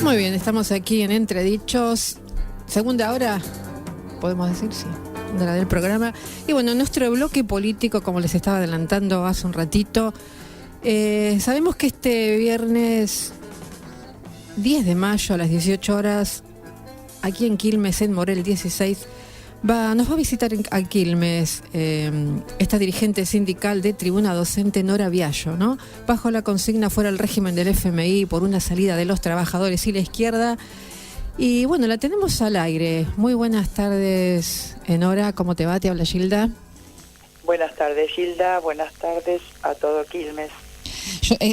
Muy bien, estamos aquí en Entredichos, segunda hora, podemos decir, sí, de la del programa. Y bueno, nuestro bloque político, como les estaba adelantando hace un ratito, sabemos que este viernes 10 de mayo a las 18 horas, aquí en Quilmes, en Morel 16, nos va a visitar a Quilmes esta dirigente sindical de Tribuna Docente, Nora Viallo, ¿no? Bajo la consigna fuera el régimen del FMI por una salida de los trabajadores y la izquierda. Y bueno, la tenemos al aire. Muy buenas tardes, Nora, ¿cómo te va? Te habla Gilda. Buenas tardes, Gilda. Buenas tardes a todo Quilmes.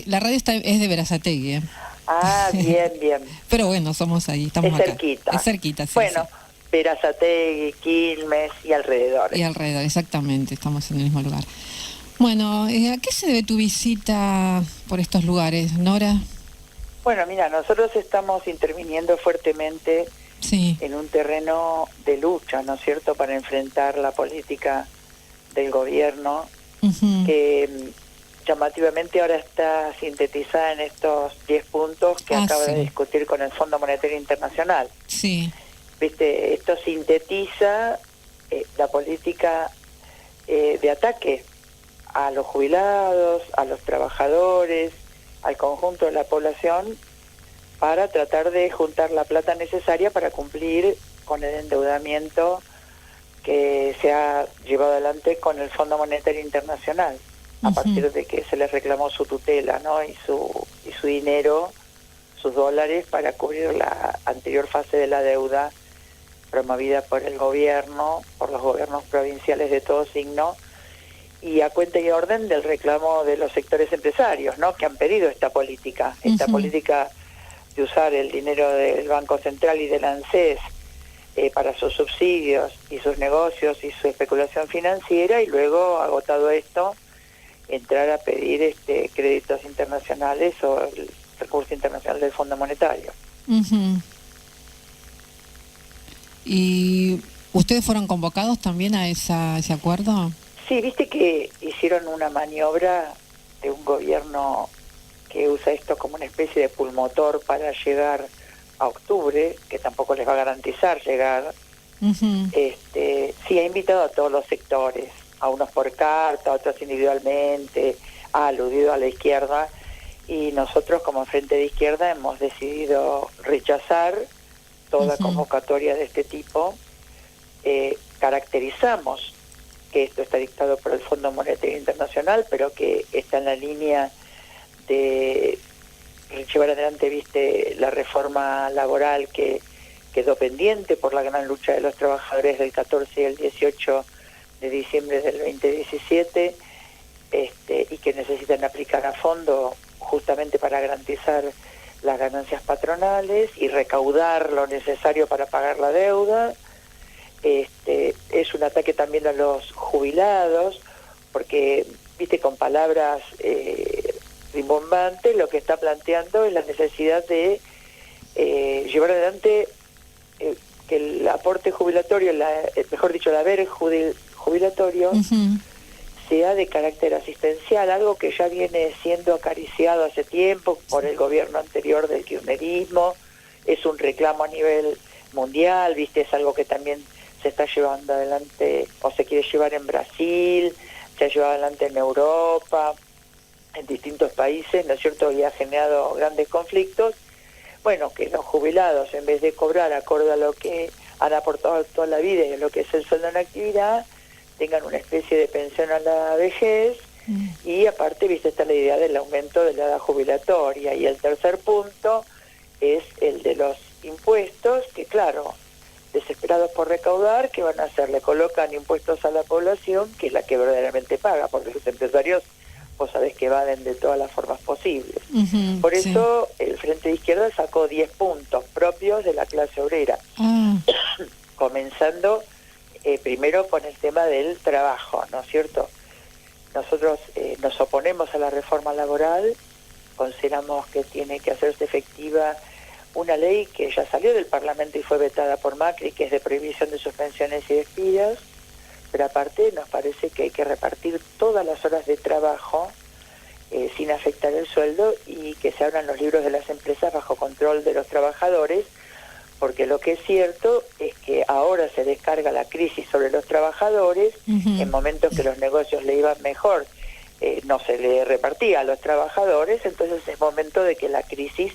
La radio es de Berazategui, ¿eh? Ah, bien, bien. Pero bueno, somos ahí, estamos es acá. Cerquita. Es cerquita, sí. Bueno, sí. Berazategui, Quilmes y alrededor. Y alrededor, exactamente, estamos en el mismo lugar. Bueno, ¿a qué se debe tu visita por estos lugares, Nora? Bueno, mira, nosotros estamos interviniendo fuertemente en un terreno de lucha, ¿no es cierto?, para enfrentar la política del gobierno, que llamativamente ahora está sintetizada en estos 10 puntos que acaba de discutir con el Fondo Monetario Internacional. Sí. ¿Viste? Esto sintetiza la política de ataque a los jubilados, a los trabajadores, al conjunto de la población, para tratar de juntar la plata necesaria para cumplir con el endeudamiento que se ha llevado adelante con el Fondo Monetario Internacional, a partir de que se les reclamó su tutela, ¿no? y su dinero, sus dólares, para cubrir la anterior fase de la deuda promovida por el gobierno, por los gobiernos provinciales de todo signo, y a cuenta y orden del reclamo de los sectores empresarios, ¿no?, que han pedido esta política de usar el dinero del Banco Central y del ANSES para sus subsidios y sus negocios y su especulación financiera, y luego, agotado esto, entrar a pedir créditos internacionales o el recurso internacional del Fondo Monetario. ¿Y ustedes fueron convocados también a ese acuerdo? Sí, viste que hicieron una maniobra de un gobierno que usa esto como una especie de pulmotor para llegar a octubre, que tampoco les va a garantizar llegar. Sí, ha invitado a todos los sectores, a unos por carta, a otros individualmente, ha aludido a la izquierda, y nosotros como Frente de Izquierda hemos decidido rechazar toda convocatoria de este tipo. Caracterizamos que esto está dictado por el Fondo Monetario Internacional, pero que está en la línea de llevar adelante, viste, la reforma laboral que quedó pendiente por la gran lucha de los trabajadores del 14 y el 18 de diciembre del 2017, y que necesitan aplicar a fondo justamente para garantizar las ganancias patronales y recaudar lo necesario para pagar la deuda. Es un ataque también a los jubilados, porque, viste, con palabras rimbombantes, lo que está planteando es la necesidad de llevar adelante que el aporte jubilatorio, mejor dicho, el haber jubilatorio, sea de carácter asistencial, algo que ya viene siendo acariciado hace tiempo por el gobierno anterior del kirchnerismo. Es un reclamo a nivel mundial, viste, es algo que también se está llevando adelante, o se quiere llevar en Brasil, se ha llevado adelante en Europa, en distintos países, ¿no es cierto?, y ha generado grandes conflictos. Bueno, que los jubilados, en vez de cobrar acorde a lo que han aportado toda la vida y a lo que es el sueldo en actividad, tengan una especie de pensión a la vejez, y aparte, viste, está la idea del aumento de la edad jubilatoria. Y el tercer punto es el de los impuestos, que claro, desesperados por recaudar, ¿qué van a hacer? Le colocan impuestos a la población, que es la que verdaderamente paga, porque los empresarios, vos sabés que evaden de todas las formas posibles. Por eso el Frente de Izquierda sacó 10 puntos propios de la clase obrera, comenzando primero con el tema del trabajo, ¿no es cierto? Nosotros nos oponemos a la reforma laboral, consideramos que tiene que hacerse efectiva una ley que ya salió del Parlamento y fue vetada por Macri, que es de prohibición de suspensiones y despidos, pero aparte nos parece que hay que repartir todas las horas de trabajo sin afectar el sueldo y que se abran los libros de las empresas bajo control de los trabajadores, porque lo que es cierto es que ahora se descarga la crisis sobre los trabajadores. En momentos que los negocios le iban mejor, no se le repartía a los trabajadores, entonces es momento de que la crisis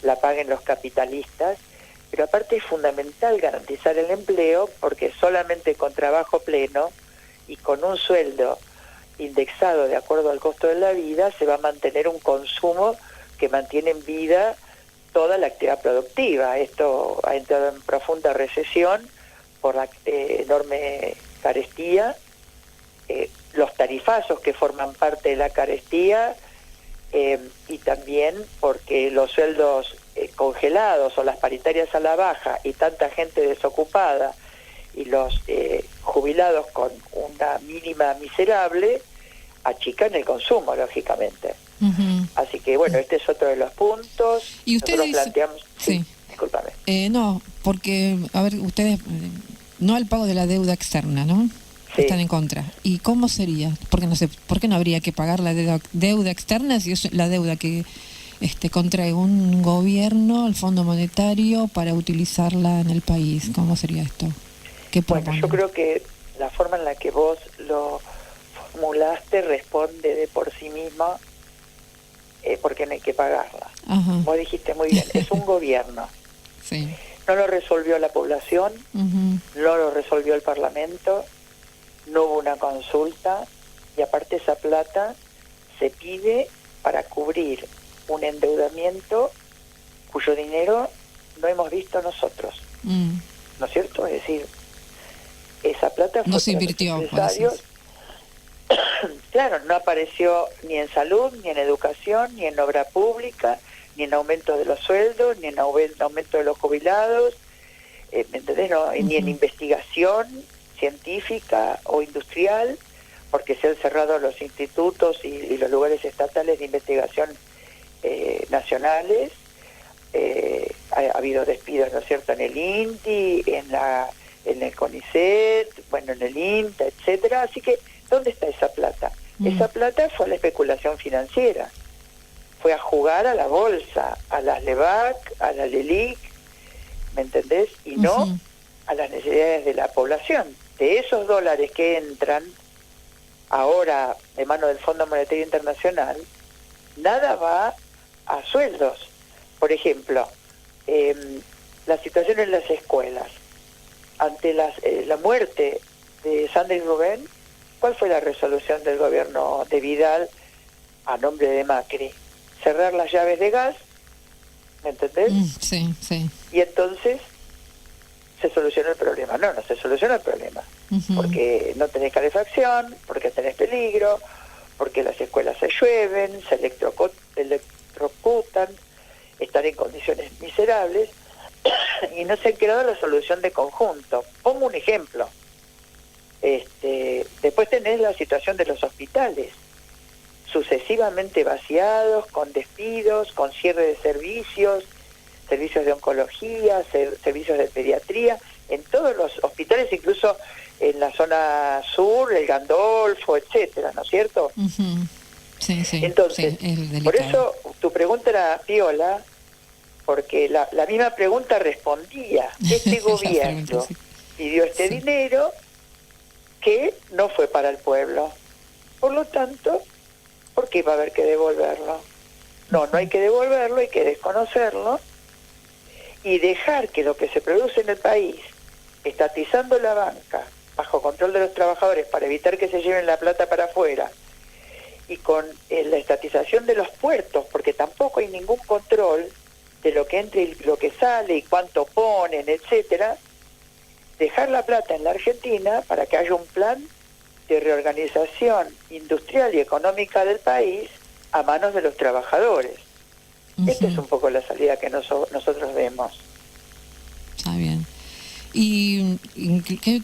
la paguen los capitalistas. Pero aparte es fundamental garantizar el empleo, porque solamente con trabajo pleno y con un sueldo indexado de acuerdo al costo de la vida se va a mantener un consumo que mantiene en vida toda la actividad productiva. Esto ha entrado en profunda recesión por la enorme carestía, los tarifazos que forman parte de la carestía, y también porque los sueldos congelados o las paritarias a la baja y tanta gente desocupada y los jubilados con una mínima miserable achican el consumo, lógicamente. Así que bueno, este es otro de los puntos. Y ustedes nosotros planteamos... Sí, discúlpame. No, porque, a ver, ustedes, no al pago de la deuda externa, ¿no? Sí. Están en contra. ¿Y cómo sería? Porque no sé, ¿por qué no habría que pagar la deuda externa si es la deuda que contrae un gobierno, el Fondo Monetario, para utilizarla en el país? ¿Cómo sería esto? ¿Qué bueno, yo creo que la forma en la que vos lo formulaste responde de por sí misma, porque no hay que pagarla. Ajá. Vos dijiste muy bien, es un gobierno. Sí. No lo resolvió la población, no lo resolvió el Parlamento, no hubo una consulta, y aparte esa plata se pide para cubrir un endeudamiento cuyo dinero no hemos visto nosotros. ¿No es cierto? Es decir, esa plata fue no se invirtió. Claro, no apareció ni en salud, ni en educación, ni en obra pública, ni en aumento de los sueldos, ni en aumento de los jubilados, ¿me entendés? No, ni en investigación científica o industrial, porque se han cerrado los institutos y los lugares estatales de investigación nacionales. Ha habido despidos, ¿no es cierto?, en el INTI, en el CONICET, bueno, en el INTA, etcétera. Así que, ¿dónde está esa plata? Esa plata fue a la especulación financiera, fue a jugar a la bolsa, a las LEVAC, a la LELIC, ¿me entendés? Y no a las necesidades de la población. De esos dólares que entran ahora de mano del Fondo Monetario Internacional, nada va a sueldos. Por ejemplo, la situación en las escuelas. Ante la muerte de Sandra y Rubén, ¿cuál fue la resolución del gobierno de Vidal a nombre de Macri? Cerrar las llaves de gas, ¿me entendés? Sí, sí. Y entonces se solucionó el problema. No se soluciona el problema, porque no tenés calefacción, porque tenés peligro, porque las escuelas se llueven, se electrocutan, están en condiciones miserables, y no se ha creado la solución de conjunto. Pongo un ejemplo. Después tenés la situación de los hospitales, sucesivamente vaciados, con despidos, con cierre de servicios de oncología, servicios de pediatría, en todos los hospitales, incluso en la zona sur, el Gandolfo, etcétera, ¿no es cierto? Sí, sí. Entonces, sí, por eso tu pregunta era piola, porque la misma pregunta respondía. Este gobierno pidió este dinero que no fue para el pueblo. Por lo tanto, ¿por qué va a haber que devolverlo? No hay que devolverlo, hay que desconocerlo y dejar que lo que se produce en el país, estatizando la banca, bajo control de los trabajadores para evitar que se lleven la plata para afuera, y con la estatización de los puertos, porque tampoco hay ningún control de lo que entra y lo que sale y cuánto ponen, etcétera, dejar la plata en la Argentina para que haya un plan de reorganización industrial y económica del país a manos de los trabajadores. Esta es un poco la salida que nosotros vemos. Está bien. ¿Y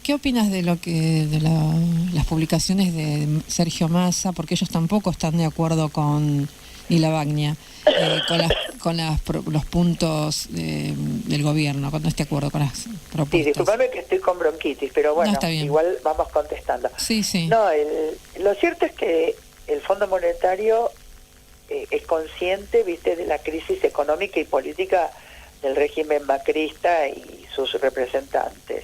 qué opinas de las publicaciones de Sergio Massa? Porque ellos tampoco están de acuerdo con, ni la Bagnia, con los puntos del gobierno, con este acuerdo, con las propuestas. Sí, disculpame que estoy con bronquitis, pero bueno, igual vamos contestando. Sí. No, lo cierto es que el Fondo Monetario es consciente, viste, de la crisis económica y política del régimen macrista y sus representantes.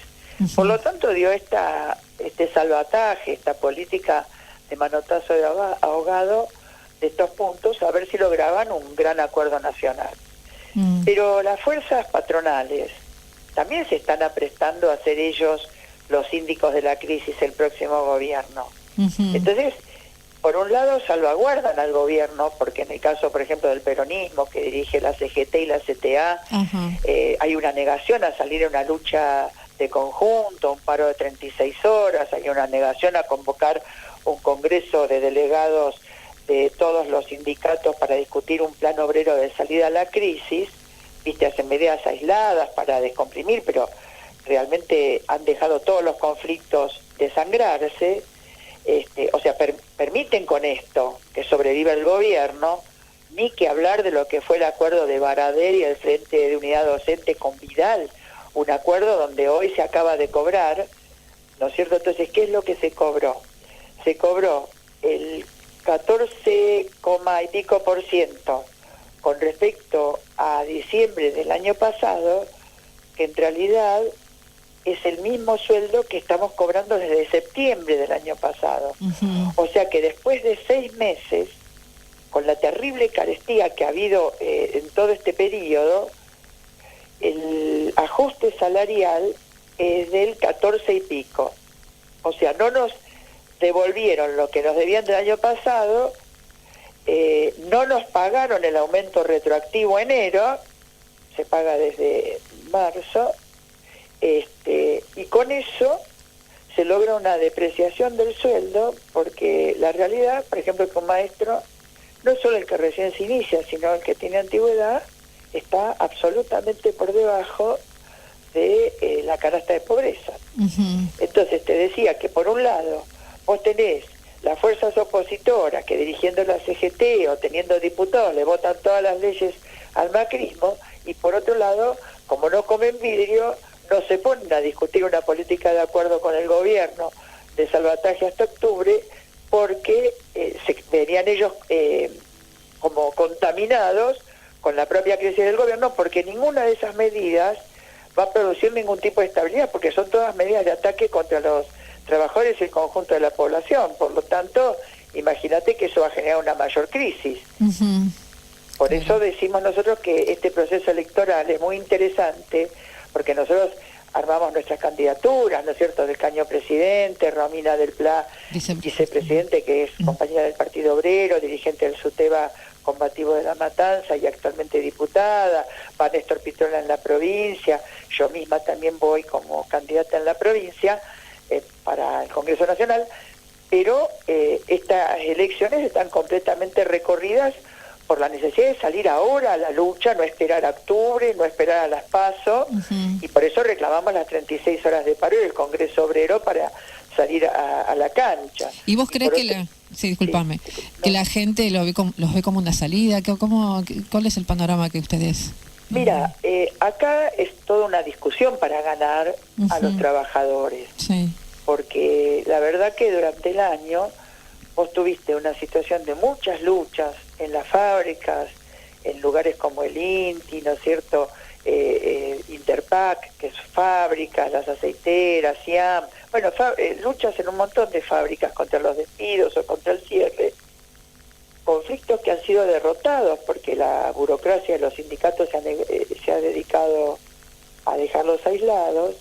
Por lo tanto, dio este salvataje, esta política de manotazo de ahogado de estos puntos, a ver si lograban un gran acuerdo nacional. Pero las fuerzas patronales también se están aprestando a ser ellos los síndicos de la crisis el próximo gobierno. Entonces, por un lado salvaguardan al gobierno, porque en el caso, por ejemplo, del peronismo que dirige la CGT y la CTA, hay una negación a salir a una lucha de conjunto, un paro de 36 horas, hay una negación a convocar un congreso de delegados de todos los sindicatos para discutir un plan obrero de salida a la crisis, viste, hacen medidas aisladas para descomprimir, pero realmente han dejado todos los conflictos desangrarse. O sea, permiten con esto que sobreviva el gobierno, ni que hablar de lo que fue el acuerdo de Baradel y el Frente de Unidad Docente con Vidal, un acuerdo donde hoy se acaba de cobrar, ¿no es cierto? Entonces, ¿qué es lo que se cobró? Se cobró el 14, y pico % con respecto a diciembre del año pasado, que en realidad es el mismo sueldo que estamos cobrando desde septiembre del año pasado. O sea que después de 6 meses, con la terrible carestía que ha habido en todo este periodo, el ajuste salarial es del 14 y pico. O sea, no nos devolvieron lo que nos debían del año pasado, no nos pagaron el aumento retroactivo enero, se paga desde marzo, y con eso se logra una depreciación del sueldo, porque la realidad, por ejemplo, que un maestro, no solo el que recién se inicia, sino el que tiene antigüedad, está absolutamente por debajo de la canasta de pobreza. Entonces te decía que por un lado vos tenés las fuerzas opositoras que dirigiendo la CGT o teniendo diputados le votan todas las leyes al macrismo, y por otro lado, como no comen vidrio, no se ponen a discutir una política de acuerdo con el gobierno de salvataje hasta octubre, porque se verían ellos como contaminados con la propia crisis del gobierno, porque ninguna de esas medidas va a producir ningún tipo de estabilidad, porque son todas medidas de ataque contra los trabajadores y el conjunto de la población. Por lo tanto, imagínate que eso va a generar una mayor crisis. Por eso decimos nosotros que este proceso electoral es muy interesante, porque nosotros armamos nuestras candidaturas, ¿no es cierto?, del Caño presidente, Romina del Pla, vicepresidente, que es compañera del Partido Obrero, dirigente del SUTEBA combativo de La Matanza y actualmente diputada, va Néstor Pitrola en la provincia, yo misma también voy como candidata en la provincia para el Congreso Nacional, pero estas elecciones están completamente recorridas por la necesidad de salir ahora a la lucha, no esperar a octubre, no esperar a las PASO, y por eso reclamamos las 36 horas de paro y el Congreso Obrero para salir a la cancha. ¿Y vos crees que que la gente los ve como una salida? ¿Cuál es el panorama que ustedes...? Mira, acá es toda una discusión para ganar a los trabajadores, porque la verdad que durante el año vos tuviste una situación de muchas luchas en las fábricas, en lugares como el INTI, ¿no es cierto?, Interpac, que es fábricas, las aceiteras, IAM, bueno, luchas en un montón de fábricas contra los despidos o contra el cierre, conflictos que han sido derrotados porque la burocracia de los sindicatos se ha dedicado a dejarlos aislados.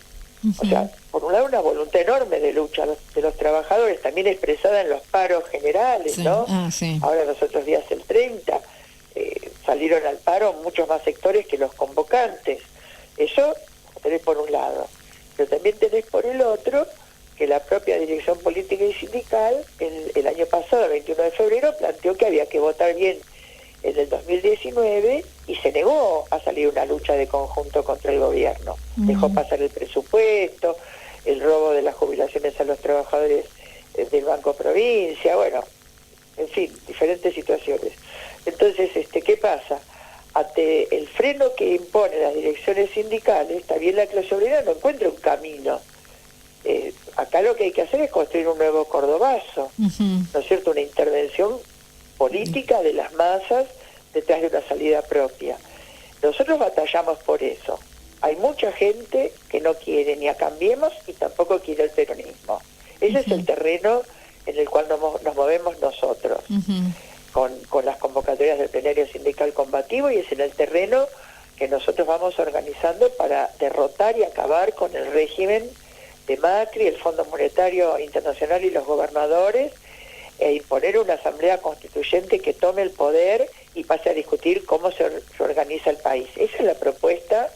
O sea, por un lado una voluntad enorme de lucha de los trabajadores, también expresada en los paros generales, ¿no? Ahora los otros días, el 30, salieron al paro muchos más sectores que los convocantes. Eso tenés por un lado. Pero también tenés por el otro que la propia dirección política y sindical el año pasado, el 21 de febrero, planteó que había que votar bien en el 2019 y se negó a salir una lucha de conjunto contra el gobierno. Dejó pasar el presupuesto, el robo de las jubilaciones a los trabajadores del Banco Provincia, bueno, en fin, diferentes situaciones. Entonces, ¿qué pasa? ante el freno que imponen las direcciones sindicales, también la clase obrera no encuentra un camino. Acá lo que hay que hacer es construir un nuevo Cordobazo, ¿no es cierto? Una intervención política de las masas detrás de una salida propia. Nosotros batallamos por eso. Hay mucha gente que no quiere ni a Cambiemos y tampoco quiere el peronismo. Ese es el terreno en el cual nos movemos nosotros, con las convocatorias del plenario sindical combativo, y es en el terreno que nosotros vamos organizando para derrotar y acabar con el régimen de Macri, el Fondo Monetario Internacional y los gobernadores, e imponer una asamblea constituyente que tome el poder y pase a discutir cómo se organiza el país. Esa es la propuesta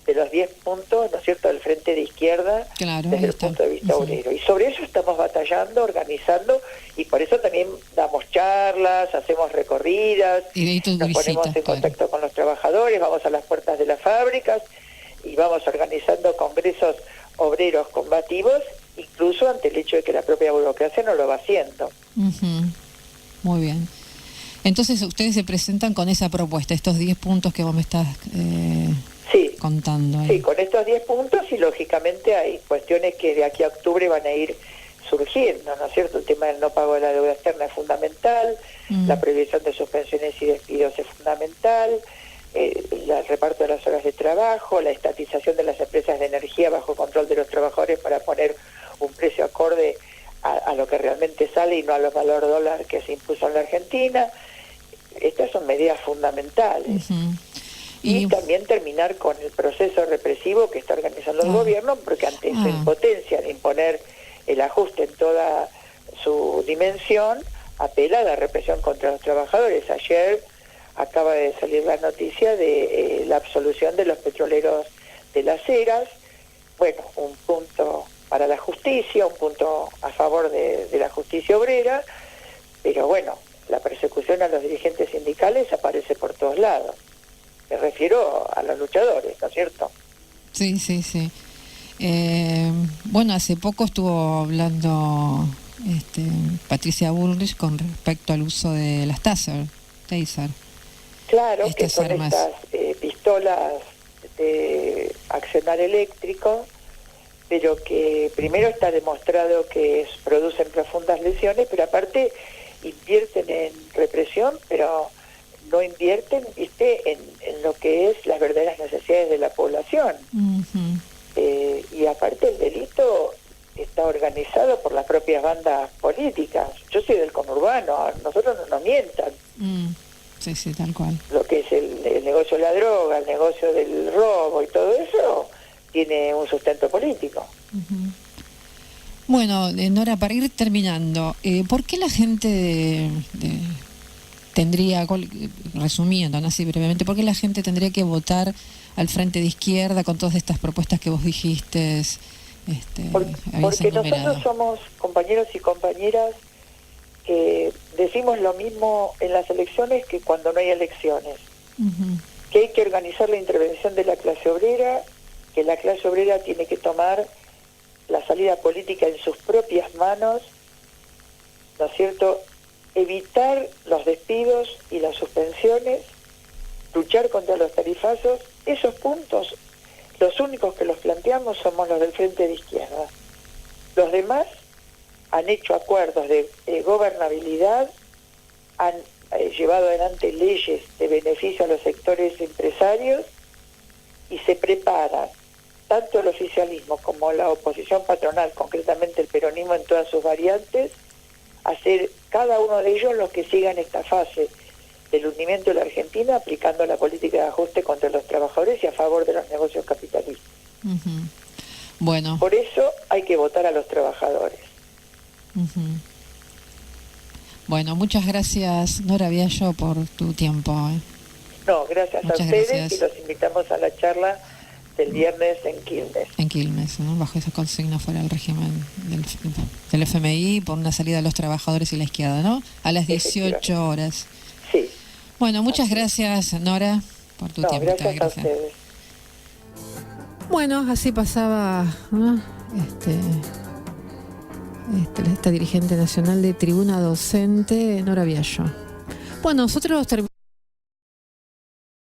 de los 10 puntos, ¿no es cierto?, del Frente de Izquierda, desde el punto de vista obrero. Y sobre eso estamos batallando, organizando, y por eso también damos charlas, hacemos recorridas, nos ponemos en contacto con los trabajadores, vamos a las puertas de las fábricas y vamos organizando congresos obreros combativos, incluso ante el hecho de que la propia burocracia no lo va haciendo. Muy bien. Entonces ustedes se presentan con esa propuesta, estos 10 puntos que vos me estás contando. Sí, con estos 10 puntos, y lógicamente hay cuestiones que de aquí a octubre van a ir surgiendo, ¿no es cierto? El tema del no pago de la deuda externa es fundamental, la prohibición de suspensiones y despidos es fundamental, el reparto de las horas de trabajo, la estatización de las empresas de energía bajo control de los trabajadores para poner un precio acorde a lo que realmente sale y no a los valor dólar que se impuso en la Argentina. Estas son medidas fundamentales. Y también terminar con el proceso represivo que está organizando el gobierno, porque ante su impotencia de imponer el ajuste en toda su dimensión, apela a la represión contra los trabajadores. Ayer acaba de salir la noticia de la absolución de los petroleros de Las Heras. Bueno, un punto para la justicia, un punto a favor de la justicia obrera, pero bueno, la persecución a los dirigentes sindicales aparece por todos lados. Me refiero a los luchadores, ¿no es cierto? Sí. Bueno, hace poco estuvo hablando Patricia Bullrich con respecto al uso de las taser. Claro, que son armas. Estas pistolas de accionar eléctrico, pero que primero está demostrado que producen profundas lesiones, pero aparte invierten en represión, pero no invierten, ¿viste?, en lo que es las verdaderas necesidades de la población. Y aparte el delito está organizado por las propias bandas políticas. Yo soy del conurbano, nosotros no nos mientan. Sí, tal cual. Lo que es el negocio de la droga, el negocio del robo y todo eso tiene un sustento político. Bueno, Nora, para ir terminando, ¿por qué la gente tendría, resumiendo, ¿no?, así brevemente, por qué la gente tendría que votar al Frente de Izquierda con todas estas propuestas que vos dijiste? Porque nosotros somos compañeros y compañeras que decimos lo mismo en las elecciones que cuando no hay elecciones. Que hay que organizar la intervención de la clase obrera, que la clase obrera tiene que tomar la salida política en sus propias manos, ¿no es cierto?, evitar los despidos y las suspensiones, luchar contra los tarifazos. Esos puntos, los únicos que los planteamos somos los del Frente de Izquierda. Los demás han hecho acuerdos de gobernabilidad, han llevado adelante leyes de beneficio a los sectores empresarios y se preparan tanto el oficialismo como la oposición patronal, concretamente el peronismo en todas sus variantes, a ser cada uno de ellos los que sigan esta fase del hundimiento de la Argentina, aplicando la política de ajuste contra los trabajadores y a favor de los negocios capitalistas. Bueno. Por eso hay que votar a los trabajadores. Bueno, muchas gracias, Nora Viallo, por tu tiempo. No, gracias a ustedes, y los invitamos a la charla del viernes en Quilmes. En Quilmes, ¿no?, bajo esa consigna fuera del régimen del FMI por una salida de los trabajadores y la izquierda, ¿no? A las 18 horas. Sí. Bueno, muchas gracias, Nora, por tu tiempo. Gracias a ustedes. Bueno, así pasaba, ¿no?, esta dirigente nacional de Tribuna Docente, Nora Viallo. Bueno, nosotros terminamos.